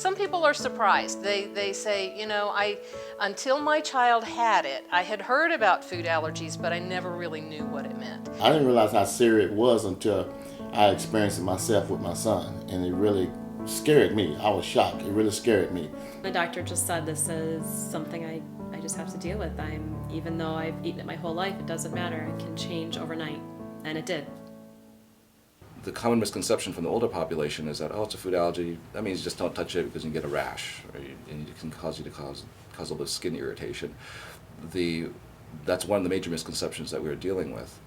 Some people are surprised. They say, until my child had it, I had heard about food allergies, but I never really knew what it meant. I didn't realize how serious it was until I experienced it myself with my son, and it really scared me. I was shocked. It really scared me. The doctor just said this is something I just have to deal with. Even though I've eaten it my whole life, it doesn't matter. It can change overnight, and it did. The common misconception from the older population is that, oh, it's a food allergy, that means just don't touch it because you get a rash, and it can cause a little bit of skin irritation. That's one of the major misconceptions that we're dealing with.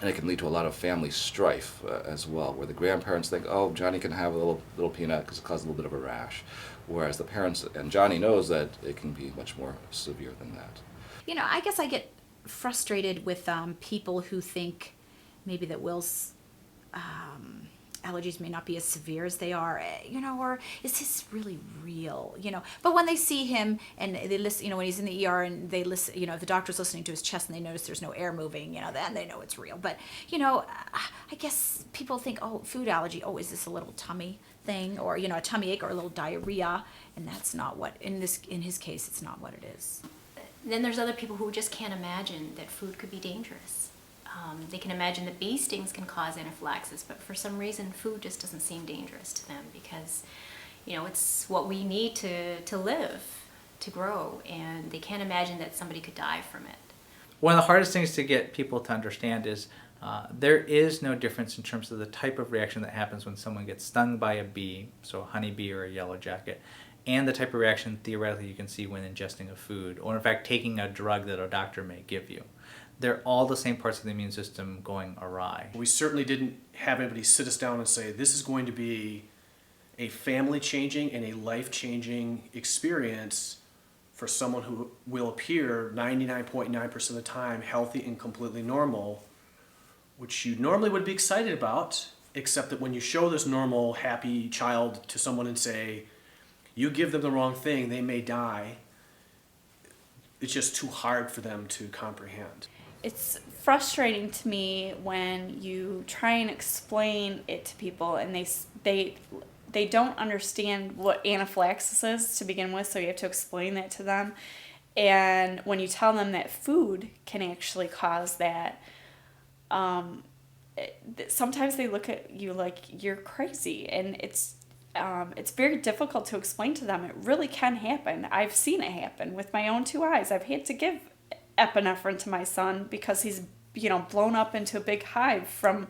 And it can lead to a lot of family strife as well, where the grandparents think, oh, Johnny can have a little peanut because it causes a little bit of a rash, whereas the parents, and Johnny knows that it can be much more severe than that. I guess I get frustrated with people who think maybe that Will's allergies may not be as severe as they are, or is this really real, But when they see him and they listen, when he's in the ER and they listen, if the doctor's listening to his chest and they notice there's no air moving, then they know it's real. But, I guess people think, oh, food allergy, oh, is this a little tummy thing or, a tummy ache or a little diarrhea? And that's not what, in his case, it's not what it is. Then there's other people who just can't imagine that food could be dangerous. They can imagine that bee stings can cause anaphylaxis, but for some reason food just doesn't seem dangerous to them because, it's what we need to live, to grow, and they can't imagine that somebody could die from it. One of the hardest things to get people to understand is there is no difference in terms of the type of reaction that happens when someone gets stung by a bee, so a honeybee or a yellow jacket, and the type of reaction theoretically you can see when ingesting a food, or in fact taking a drug that a doctor may give you. They're all the same parts of the immune system going awry. We certainly didn't have anybody sit us down and say, this is going to be a family-changing and a life-changing experience for someone who will appear 99.9% of the time healthy and completely normal, which you normally would be excited about, except that when you show this normal, happy child to someone and say, you give them the wrong thing, they may die, it's just too hard for them to comprehend. It's frustrating to me when you try and explain it to people and they don't understand what anaphylaxis is to begin with, so you have to explain that to them. And when you tell them that food can actually cause that, sometimes they look at you like you're crazy, and it's very difficult to explain to them. It really can happen. I've seen it happen with my own two eyes. I've had to give epinephrine to my son because he's, blown up into a big hive from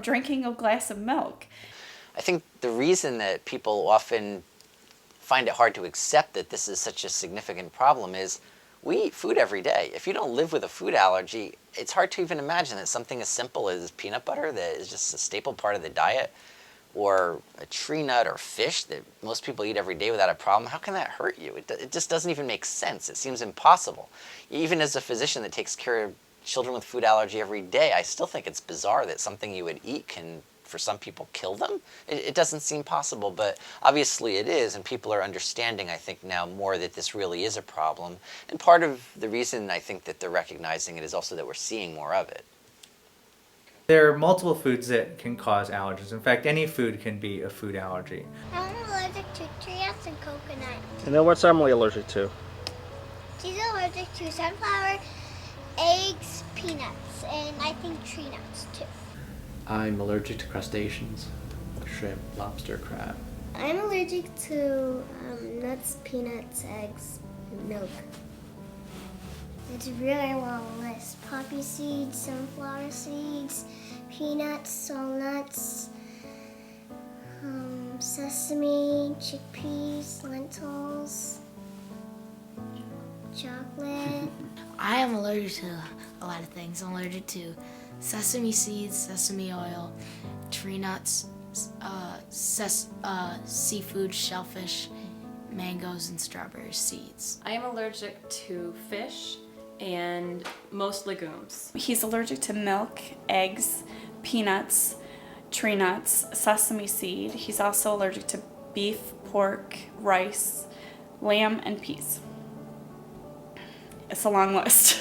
drinking a glass of milk. I think the reason that people often find it hard to accept that this is such a significant problem is we eat food every day. If you don't live with a food allergy, it's hard to even imagine that something as simple as peanut butter that is just a staple part of the diet, or a tree nut or fish that most people eat every day without a problem, how can that hurt you? It just doesn't even make sense. It seems impossible. Even as a physician that takes care of children with food allergy every day, I still think it's bizarre that something you would eat can, for some people, kill them. It doesn't seem possible, but obviously it is, and people are understanding, I think, now more that this really is a problem. And part of the reason I think that they're recognizing it is also that we're seeing more of it. There are multiple foods that can cause allergies. In fact, any food can be a food allergy. I'm allergic to tree nuts and coconut. And then what's Emily allergic to? She's allergic to sunflower, eggs, peanuts, and I think tree nuts too. I'm allergic to crustaceans, shrimp, lobster, crab. I'm allergic to nuts, peanuts, eggs, and milk. It's a really long list. Poppy seeds, sunflower seeds, peanuts, walnuts, sesame, chickpeas, lentils, chocolate. I am allergic to a lot of things. I'm allergic to sesame seeds, sesame oil, tree nuts, seafood, shellfish, mangoes, and strawberry seeds. I am allergic to fish and most legumes. He's allergic to milk, eggs, peanuts, tree nuts, sesame seed. He's also allergic to beef, pork, rice, lamb, and peas. It's a long list.